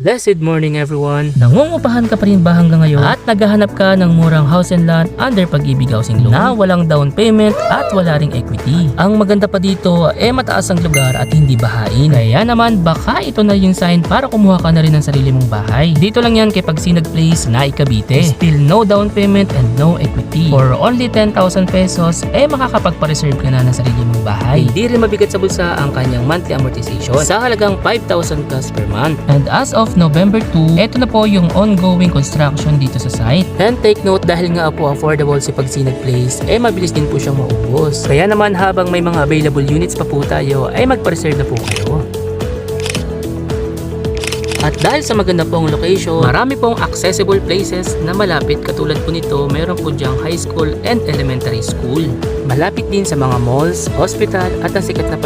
Blessed morning everyone! Nangungupahan ka pa rin ba hanggang ngayon at naghahanap ka ng murang house and land under Pag-ibig Housing Loan na walang down payment at wala ring equity? Ang maganda pa dito mataas ang lugar at hindi bahain. Kaya naman baka ito na yung sign para kumuha ka na rin ng sarili mong bahay. Dito lang yan kay Pagsinag Place na Cavite. Still no down payment and no equity. For only 10,000 pesos makakapagpa-reserve ka na ng sarili mong bahay. Hindi rin mabigat sa bulsa ang kanyang monthly amortization sa halagang 5,000 plus per month. And as of November 2, ito na po yung ongoing construction dito sa site. And take note, dahil nga po affordable si Pagsinag Place, mabilis din po siyang maubos. Kaya naman habang may mga available units pa po tayo, magpa-reserve na po kayo. At dahil sa maganda pong location, marami pong accessible places na malapit. Katulad po nito, meron po diyang high school and elementary school. Malapit din sa mga malls, hospital at ang sikat na